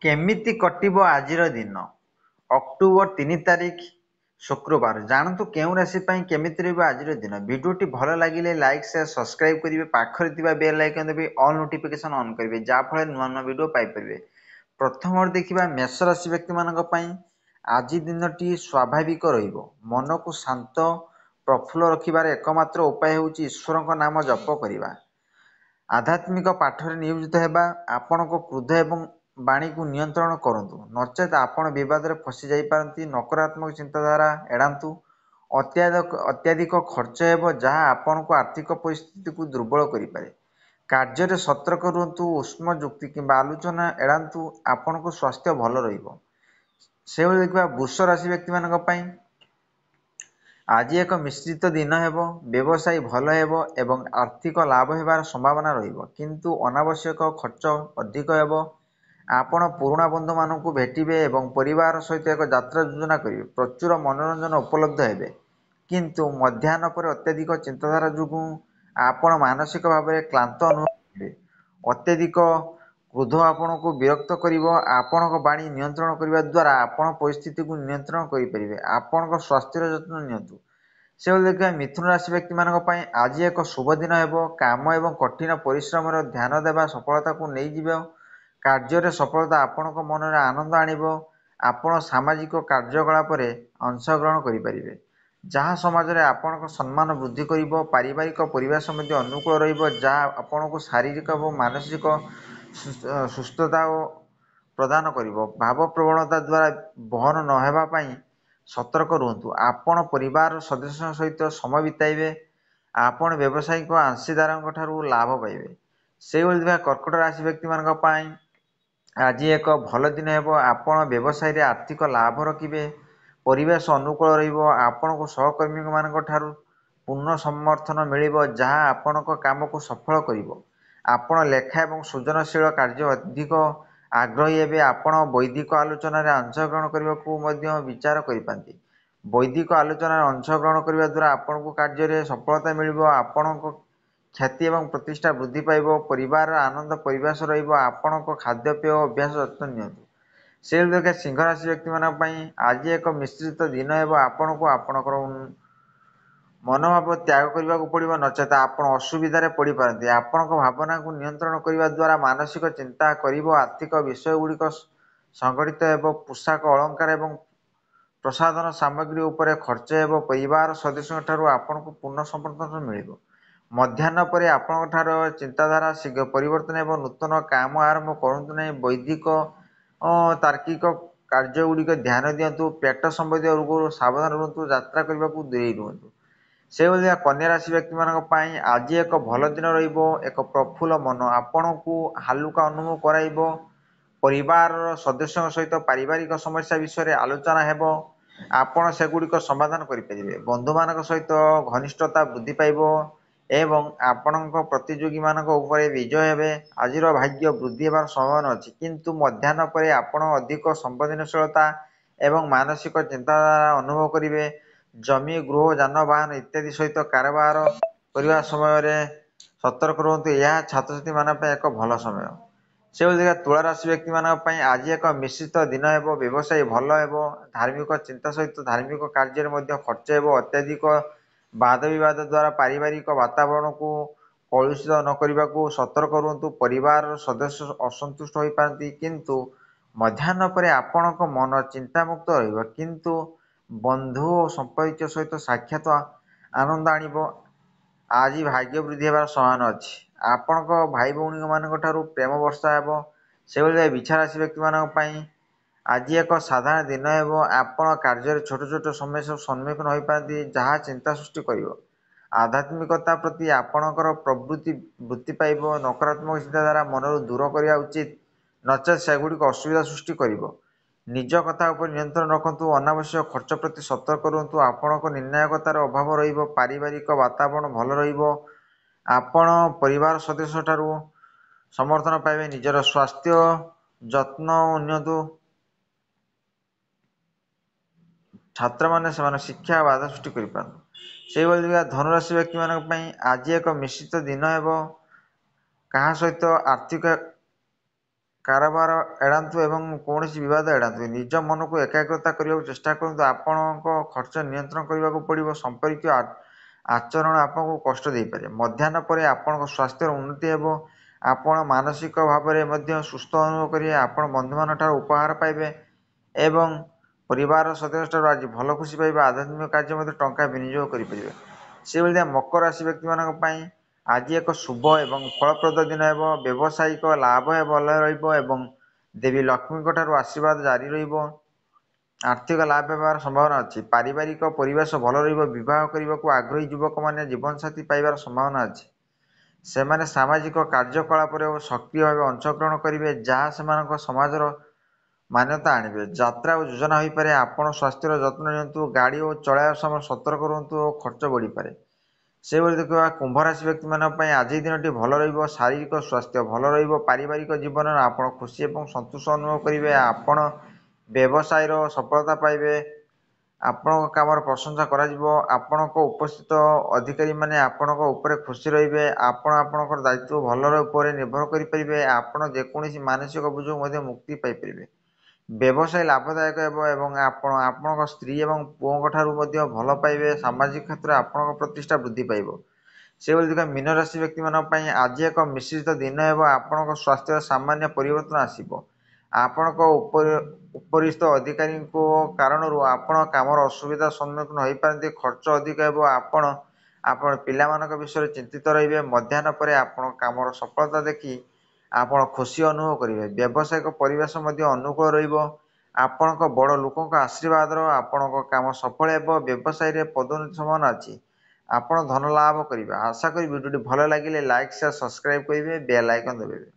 କେମିତି କଟିବ ଆଜିର ଦିନ? ଅକ୍ଟୋବର 3 ତାରିଖ ଶୁକ୍ରବାର। ଜାଣନ୍ତୁ କେଉଁ ରାଶି ପାଇଁ କେମିତି ରହିବ ଆଜିର ଦିନ। ଭିଡ଼ିଓଟି ଭଲ ଲାଗିଲେ ଲାଇକ୍ ସେୟାର ସବସ୍କ୍ରାଇବ୍ କରିବେ। ପାଖରେ ଥିବା ବେଲ୍ ଆଇକନ୍ ଦେବେ, ଅଲ୍ ନୋଟିଫିକେସନ୍ ଅନ୍ କରିବେ, ଯାହାଫଳରେ ନୂଆ ନୂଆ ଭିଡ଼ିଓ ପାଇପାରିବେ। ପ୍ରଥମରେ ଦେଖିବା ମେଷ ରାଶି ବ୍ୟକ୍ତିମାନଙ୍କ ପାଇଁ ଆଜି ଦିନଟି ସ୍ୱାଭାବିକ ରହିବ। ମନକୁ ଶାନ୍ତ ପ୍ରଫୁଲ୍ଲ ରଖିବାର ଏକମାତ୍ର ଉପାୟ ହେଉଛି ଈଶ୍ୱରଙ୍କ ନାମ ଜପ କରିବା। ଆଧ୍ୟାତ୍ମିକ ପାଠରେ ନିୟୋଜିତ ହେବା। ଆପଣଙ୍କ କ୍ରୋଧ ଏବଂ ବାଣୀକୁ ନିୟନ୍ତ୍ରଣ କରନ୍ତୁ, ନଚେତ୍ ଆପଣ ବିବାଦରେ ଫସି ଯାଇପାରନ୍ତି। ନକାରାତ୍ମକ ଚିନ୍ତାଧାରା ଏଡ଼ାନ୍ତୁ। ଅତ୍ୟଧିକ ଖର୍ଚ୍ଚ ହେବ, ଯାହା ଆପଣଙ୍କ ଆର୍ଥିକ ପରିସ୍ଥିତିକୁ ଦୁର୍ବଳ କରିପାରେ। କାର୍ଯ୍ୟରେ ସତର୍କ ରୁହନ୍ତୁ। ଉଷ୍ମ ଯୁକ୍ତି କିମ୍ବା ଆଲୋଚନା ଏଡ଼ାନ୍ତୁ। ଆପଣଙ୍କ ସ୍ୱାସ୍ଥ୍ୟ ଭଲ ରହିବ। ସେଭଳି ଦେଖିବା ବୃଷ ରାଶି ବ୍ୟକ୍ତିମାନଙ୍କ ପାଇଁ ଆଜି ଏକ ମିଶ୍ରିତ ଦିନ ହେବ। ବ୍ୟବସାୟ ଭଲ ହେବ ଏବଂ ଆର୍ଥିକ ଲାଭ ହେବାର ସମ୍ଭାବନା ରହିବ, କିନ୍ତୁ ଅନାବଶ୍ୟକ ଖର୍ଚ୍ଚ ଅଧିକ ହେବ। ଆପଣ ପୁରୁଣା ବନ୍ଧୁମାନଙ୍କୁ ଭେଟିବେ ଏବଂ ପରିବାର ସହିତ ଏକ ଯାତ୍ରା ଯୋଜନା କରିବେ। ପ୍ରଚୁର ମନୋରଞ୍ଜନ ଉପଲବ୍ଧ ହେବେ, କିନ୍ତୁ ମଧ୍ୟାହ୍ନ ପରେ ଅତ୍ୟଧିକ ଚିନ୍ତାଧାରା ଯୋଗୁଁ ଆପଣ ମାନସିକ ଭାବରେ କ୍ଳାନ୍ତ ଅନୁଭବ କରିବେ। ଅତ୍ୟଧିକ କ୍ରୋଧ ଆପଣଙ୍କୁ ବିରକ୍ତ କରିବ। ଆପଣଙ୍କ ବାଣୀ ନିୟନ୍ତ୍ରଣ କରିବା ଦ୍ୱାରା ଆପଣ ପରିସ୍ଥିତିକୁ ନିୟନ୍ତ୍ରଣ କରିପାରିବେ। ଆପଣଙ୍କ ସ୍ୱାସ୍ଥ୍ୟର ଯତ୍ନ ନିଅନ୍ତୁ। ସେଭଳି ଦେଖିବା ମିଥୁନ ରାଶି ବ୍ୟକ୍ତିମାନଙ୍କ ପାଇଁ ଆଜି ଏକ ଶୁଭ ଦିନ ହେବ। କାମ ଏବଂ କଠିନ ପରିଶ୍ରମର ଧ୍ୟାନ ଦେବା ସଫଳତାକୁ ନେଇଯିବ। କାର୍ଯ୍ୟରେ ସଫଳତା ଆପଣଙ୍କ ମନରେ ଆନନ୍ଦ ଆଣିବ। ଆପଣ ସାମାଜିକ କାର୍ଯ୍ୟକଳାପରେ ଅଂଶଗ୍ରହଣ କରିପାରିବେ, ଯାହା ସମାଜରେ ଆପଣଙ୍କ ସମ୍ମାନ ବୃଦ୍ଧି କରିବ। ପାରିବାରିକ ପରିବେଶ ମଧ୍ୟ ଅନୁକୂଳ ରହିବ, ଯାହା ଆପଣଙ୍କୁ ଶାରୀରିକ ଏବଂ ମାନସିକ ସୁସ୍ଥତା ପ୍ରଦାନ କରିବ। ଭାବପ୍ରବଣତା ଦ୍ୱାରା ବହନ ନ ହେବା ପାଇଁ ସତର୍କ ରୁହନ୍ତୁ। ଆପଣ ପରିବାରର ସଦସ୍ୟଙ୍କ ସହିତ ସମୟ ବିତାଇବେ। ଆପଣ ବ୍ୟବସାୟିକ ଅଂଶୀଦାରଙ୍କ ଠାରୁ ଲାଭ ପାଇବେ। ସେହିଭଳି ଥିବା କର୍କଟ ରାଶି ବ୍ୟକ୍ତିମାନଙ୍କ ପାଇଁ ଆଜି ଏକ ଭଲ ଦିନ ହେବ। ଆପଣ ବ୍ୟବସାୟରେ ଆର୍ଥିକ ଲାଭ ରଖିବେ। ପରିବେଶ ଅନୁକୂଳ ରହିବ। ଆପଣଙ୍କୁ ସହକର୍ମୀମାନଙ୍କ ଠାରୁ ପୂର୍ଣ୍ଣ ସମର୍ଥନ ମିଳିବ, ଯାହା ଆପଣଙ୍କ କାମକୁ ସଫଳ କରିବ। ଆପଣ ଲେଖା ଏବଂ ସୃଜନଶୀଳ କାର୍ଯ୍ୟ ଅଧିକ ଆଗ୍ରହୀ ହେବେ। ଆପଣ ବୈଦିକ ଆଲୋଚନାରେ ଅଂଶଗ୍ରହଣ କରିବାକୁ ମଧ୍ୟ ବିଚାର କରିପାରନ୍ତି। ବୈଦିକ ଆଲୋଚନାରେ ଅଂଶଗ୍ରହଣ କରିବା ଦ୍ୱାରା ଆପଣଙ୍କୁ କାର୍ଯ୍ୟରେ ସଫଳତା ମିଳିବ। ଆପଣଙ୍କ ଖ୍ୟାତି ଏବଂ ପ୍ରତିଷ୍ଠା ବୃଦ୍ଧି ପାଇବ। ପରିବାରର ଆନନ୍ଦ ପରିବେଶ ରହିବ। ଆପଣଙ୍କ ଖାଦ୍ୟପେୟ ଅଭ୍ୟାସ ଯତ୍ନ ନିଅନ୍ତୁ। ସେଭଳି ଦେଖିବା ସିଂହ ରାଶି ବ୍ୟକ୍ତିମାନଙ୍କ ପାଇଁ ଆଜି ଏକ ମିଶ୍ରିତ ଦିନ ହେବ। ଆପଣଙ୍କୁ ଆପଣଙ୍କର ମନୋଭାବ ତ୍ୟାଗ କରିବାକୁ ପଡ଼ିବ, ନଚେତ୍ ଆପଣ ଅସୁବିଧାରେ ପଡ଼ିପାରନ୍ତି। ଆପଣଙ୍କ ଭାବନାକୁ ନିୟନ୍ତ୍ରଣ କରିବା ଦ୍ୱାରା ମାନସିକ ଚିନ୍ତା କରିବ। ଆର୍ଥିକ ବିଷୟଗୁଡ଼ିକ ସଂଗଠିତ ହେବ। ପୋଷାକ ଅଳଙ୍କାର ଏବଂ ପ୍ରସାଧନ ସାମଗ୍ରୀ ଉପରେ ଖର୍ଚ୍ଚ ହେବ। ପରିବାର ସଦସ୍ୟଙ୍କ ଠାରୁ ଆପଣଙ୍କୁ ପୂର୍ଣ୍ଣ ସମର୍ଥନ ମିଳିବ। ମଧ୍ୟାହ୍ନ ପରେ ଆପଣଙ୍କ ଠାରୁ ଚିନ୍ତାଧାରା ଶୀଘ୍ର ପରିବର୍ତ୍ତନ ହେବ। ନୂତନ କାମ ଆରମ୍ଭ କରନ୍ତୁ ନାହିଁ। ବୈଦିକ ତାର୍କିକ କାର୍ଯ୍ୟଗୁଡ଼ିକ ଧ୍ୟାନ ଦିଅନ୍ତୁ। ପେଟ ସମ୍ବନ୍ଧୀୟ ରୋଗରୁ ସାବଧାନ ରୁହନ୍ତୁ। ଯାତ୍ରା କରିବାକୁ ଦୂରେଇ ରୁହନ୍ତୁ। ସେଭଳିଆ କନ୍ୟା ରାଶି ବ୍ୟକ୍ତିମାନଙ୍କ ପାଇଁ ଆଜି ଏକ ଭଲ ଦିନ ରହିବ। ଏକ ପ୍ରଫୁଲ୍ଲ ମନ ଆପଣଙ୍କୁ ହାଲୁକା ଅନୁଭବ କରାଇବ। ପରିବାରର ସଦସ୍ୟଙ୍କ ସହିତ ପାରିବାରିକ ସମସ୍ୟା ବିଷୟରେ ଆଲୋଚନା ହେବ। ଆପଣ ସେଗୁଡ଼ିକ ସମାଧାନ କରିପାରିବେ। ବନ୍ଧୁମାନଙ୍କ ସହିତ ଘନିଷ୍ଠତା ବୃଦ୍ଧି ପାଇବ ଏବଂ ଆପଣଙ୍କ ପ୍ରତିଯୋଗୀମାନଙ୍କ ଉପରେ ବିଜୟ ହେବେ। ଆଜିର ଭାଗ୍ୟ ବୃଦ୍ଧି ହେବାର ସମ୍ଭାବନା ଅଛି, କିନ୍ତୁ ମଧ୍ୟାହ୍ନ ପରେ ଆପଣ ଅଧିକ ସମ୍ବେଦନଶୀଳତା ଏବଂ ମାନସିକ ଚିନ୍ତାଧାରା ଅନୁଭବ କରିବେ। ଜମି, ଗୃହ, ଯାନବାହନ ଇତ୍ୟାଦି ସହିତ କାରବାର କରିବା ସମୟରେ ସତର୍କ ରୁହନ୍ତୁ। ଏହା ଛାତ୍ରଛାତ୍ରୀମାନଙ୍କ ପାଇଁ ଏକ ଭଲ ସମୟ। ସେଭଳି ଦେଖିବା ତୁଳା ରାଶି ବ୍ୟକ୍ତିମାନଙ୍କ ପାଇଁ ଆଜି ଏକ ମିଶ୍ରିତ ଦିନ ହେବ। ବ୍ୟବସାୟ ଭଲ ହେବ। ଧାର୍ମିକ ଚିନ୍ତା ସହିତ ଧାର୍ମିକ କାର୍ଯ୍ୟରେ ମଧ୍ୟ ଖର୍ଚ୍ଚ ହେବ। ଅତ୍ୟଧିକ ବାଦ ବିବାଦ ଦ୍ୱାରା ପାରିବାରିକ ବାତାବରଣକୁ କଳୁଷିତ ନ କରିବାକୁ ସତର୍କ ରୁହନ୍ତୁ। ପରିବାରର ସଦସ୍ୟ ଅସନ୍ତୁଷ୍ଟ ହୋଇପାରନ୍ତି, କିନ୍ତୁ ମଧ୍ୟାହ୍ନ ପରେ ଆପଣଙ୍କ ମନ ଚିନ୍ତାମୁକ୍ତ ରହିବ। କିନ୍ତୁ ବନ୍ଧୁ ଓ ସମ୍ପର୍କୀୟ ସହିତ ସାକ୍ଷାତ ଆନନ୍ଦ ଆଣିବ। ଆଜି ଭାଗ୍ୟ ବୃଦ୍ଧି ହେବାର ସମ୍ଭାବନା ଅଛି। ଆପଣଙ୍କ ଭାଇ ଭଉଣୀମାନଙ୍କ ଠାରୁ ପ୍ରେମ ବର୍ଷା ହେବ। ସେଭଳି ବିଛା ରାଶି ବ୍ୟକ୍ତିମାନଙ୍କ ପାଇଁ ଆଜି ଏକ ସାଧାରଣ ଦିନ ହେବ। ଆପଣ କାର୍ଯ୍ୟରେ ଛୋଟ ଛୋଟ ସମସ୍ୟାର ସମ୍ମୁଖୀନ ହୋଇପାରନ୍ତି, ଯାହା ଚିନ୍ତା ସୃଷ୍ଟି କରିବ। ଆଧ୍ୟାତ୍ମିକତା ପ୍ରତି ଆପଣଙ୍କର ପ୍ରବୃତ୍ତି ବୃଦ୍ଧି ପାଇବ। ନକାରାତ୍ମକ ଚିନ୍ତାଧାରା ମନରୁ ଦୂର କରିବା ଉଚିତ, ନଚେତ୍ ସେଗୁଡ଼ିକ ଅସୁବିଧା ସୃଷ୍ଟି କରିବ। ନିଜ କଥା ଉପରେ ନିୟନ୍ତ୍ରଣ ରଖନ୍ତୁ। ଅନାବଶ୍ୟକ ଖର୍ଚ୍ଚ ପ୍ରତି ସତର୍କ ରୁହନ୍ତୁ। ଆପଣଙ୍କ ନିର୍ଣ୍ଣାୟକତାର ଅଭାବ ରହିବ। ପାରିବାରିକ ବାତାବରଣ ଭଲ ରହିବ। ଆପଣ ପରିବାର ସଦସ୍ୟଙ୍କ ଠାରୁ ସମର୍ଥନ ପାଇବେ। ନିଜର ସ୍ୱାସ୍ଥ୍ୟ ଯତ୍ନ ନିଅନ୍ତୁ। ଛାତ୍ରମାନେ ସେମାନେ ଶିକ୍ଷା ବାଧା ସୃଷ୍ଟି କରିପାରନ୍ତି। ସେହିଭଳି ଧନୁରାଶି ବ୍ୟକ୍ତିମାନଙ୍କ ପାଇଁ ଆଜି ଏକ ମିଶ୍ରିତ ଦିନ ହେବ। କାହା ସହିତ ଆର୍ଥିକ କାରବାର ଏଡ଼ାନ୍ତୁ ଏବଂ କୌଣସି ବିବାଦ ଏଡ଼ାନ୍ତୁ। ନିଜ ମନକୁ ଏକାଗ୍ରତା କରିବାକୁ ଚେଷ୍ଟା କରନ୍ତୁ। ଆପଣଙ୍କ ଖର୍ଚ୍ଚ ନିୟନ୍ତ୍ରଣ କରିବାକୁ ପଡ଼ିବ। ସମ୍ପର୍କୀୟ ଆଚରଣ ଆପଣଙ୍କୁ କଷ୍ଟ ଦେଇପାରେ। ମଧ୍ୟାହ୍ନ ପରେ ଆପଣଙ୍କ ସ୍ୱାସ୍ଥ୍ୟର ଉନ୍ନତି ହେବ। ଆପଣ ମାନସିକ ଭାବରେ ମଧ୍ୟ ସୁସ୍ଥ ଅନୁଭବ କରିବେ। ଆପଣ ବନ୍ଧୁମାନଙ୍କଠାରୁ ଉପହାର ପାଇବେ ଏବଂ ପରିବାରର ସଦସ୍ୟଠାରୁ ଆଜି ଭଲ ଖୁସି ପାଇବେ। ଆଧ୍ୟାତ୍ମିକ କାର୍ଯ୍ୟ ମଧ୍ୟ ଟଙ୍କା ବିନିଯୋଗ କରିପାରିବେ। ସେଭଳି ମକର ରାଶି ବ୍ୟକ୍ତିମାନଙ୍କ ପାଇଁ ଆଜି ଏକ ଶୁଭ ଏବଂ ଫଳପ୍ରଦ ଦିନ ହେବ। ବ୍ୟବସାୟିକ ଲାଭ ଭଲ ରହିବ ଏବଂ ଦେବୀ ଲକ୍ଷ୍ମୀଙ୍କଠାରୁ ଆଶୀର୍ବାଦ ଜାରି ରହିବ। ଆର୍ଥିକ ଲାଭ ହେବାର ସମ୍ଭାବନା ଅଛି। ପାରିବାରିକ ପରିବେଶ ଭଲ ରହିବ। ବିବାହ କରିବାକୁ ଆଗ୍ରହୀ ଯୁବକମାନେ ଜୀବନସାଥୀ ପାଇବାର ସମ୍ଭାବନା ଅଛି। ସେମାନେ ସାମାଜିକ କାର୍ଯ୍ୟକଳାପରେ ସକ୍ରିୟ ଭାବେ ଅଂଶଗ୍ରହଣ କରିବେ, ଯାହା ସେମାନଙ୍କ ସମାଜର ମାନ୍ୟତା ଆଣିବେ। ଯାତ୍ରା ଓ ଯୋଜନା ହୋଇପାରେ। ଆପଣ ସ୍ୱାସ୍ଥ୍ୟର ଯତ୍ନ ନିଅନ୍ତୁ। ଗାଡ଼ି ଓ ଚଳାଇବା ସମୟରେ ସତର୍କ ରୁହନ୍ତୁ ଓ ଖର୍ଚ୍ଚ ବଢ଼ିପାରେ। ସେହିଭଳି ଦେଖିବା କୁମ୍ଭ ରାଶି ବ୍ୟକ୍ତିମାନଙ୍କ ପାଇଁ ଆଜି ଦିନଟି ଭଲ ରହିବ। ଶାରୀରିକ ସ୍ୱାସ୍ଥ୍ୟ ଭଲ ରହିବ। ପାରିବାରିକ ଜୀବନରେ ଆପଣ ଖୁସି ଏବଂ ସନ୍ତୋଷ ଅନୁଭବ କରିବେ। ଆପଣ ବ୍ୟବସାୟର ସଫଳତା ପାଇବେ। ଆପଣଙ୍କ କାମର ପ୍ରଶଂସା କରାଯିବ। ଆପଣଙ୍କ ଉପସ୍ଥିତ ଅଧିକାରୀମାନେ ଆପଣଙ୍କ ଉପରେ ଖୁସି ରହିବେ। ଆପଣ ଆପଣଙ୍କର ଦାୟିତ୍ୱ ଭଲର ଉପରେ ନିର୍ଭର କରିପାରିବେ। ଆପଣ ଯେକୌଣସି ମାନସିକ ବୋଝରୁ ମଧ୍ୟ ମୁକ୍ତି ପାଇପାରିବେ। ବ୍ୟବସାୟ ଲାଭଦାୟକ ହେବ ଏବଂ ଆପଣ ଆପଣଙ୍କ ସ୍ତ୍ରୀ ଏବଂ ପୁଅଙ୍କ ଠାରୁ ମଧ୍ୟ ଭଲ ପାଇବେ। ସାମାଜିକ କ୍ଷେତ୍ରରେ ଆପଣଙ୍କ ପ୍ରତିଷ୍ଠା ବୃଦ୍ଧି ପାଇବ। ସେଭଳି ଦେଖିବା ମୀନ ରାଶି ବ୍ୟକ୍ତିମାନଙ୍କ ପାଇଁ ଆଜି ଏକ ମିଶ୍ରିତ ଦିନ ହେବ। ଆପଣଙ୍କ ସ୍ୱାସ୍ଥ୍ୟର ସାମାନ୍ୟ ପରିବର୍ତ୍ତନ ଆସିବ। ଆପଣଙ୍କ ଉପରିସ୍ଥ ଅଧିକାରୀଙ୍କ କାରଣରୁ ଆପଣ କାମର ଅସୁବିଧାର ସମ୍ମୁଖୀନ ହୋଇପାରନ୍ତି। ଖର୍ଚ୍ଚ ଅଧିକ ହେବ। ଆପଣ ପିଲାମାନଙ୍କ ବିଷୟରେ ଚିନ୍ତିତ ରହିବେ। ମଧ୍ୟାହ୍ନ ପରେ ଆପଣଙ୍କ କାମର ସଫଳତା ଦେଖି ଆପଣ ଖୁସି ଅନୁଭବ କରିବେ। ବ୍ୟବସାୟିକ ପରିବେଶ ମଧ୍ୟ ଅନୁକୂଳ ରହିବ। ଆପଣଙ୍କ ବଡ଼ ଲୋକଙ୍କ ଆଶୀର୍ବାଦର ଆପଣଙ୍କ କାମ ସଫଳ ହେବ। ବ୍ୟବସାୟରେ ପଦୋନ୍ନତି ସମ୍ଭାବନା ଅଛି। ଆପଣ ଧନ ଲାଭ କରିବେ। ଆଶା କରି ଭିଡ଼ିଓଟି ଭଲ ଲାଗିଲେ ଲାଇକ୍, ସେୟାର, ସବସ୍କ୍ରାଇବ୍ କରିବେ, ବେଲ୍ ଆଇକନ୍ ଦବାଇବେ।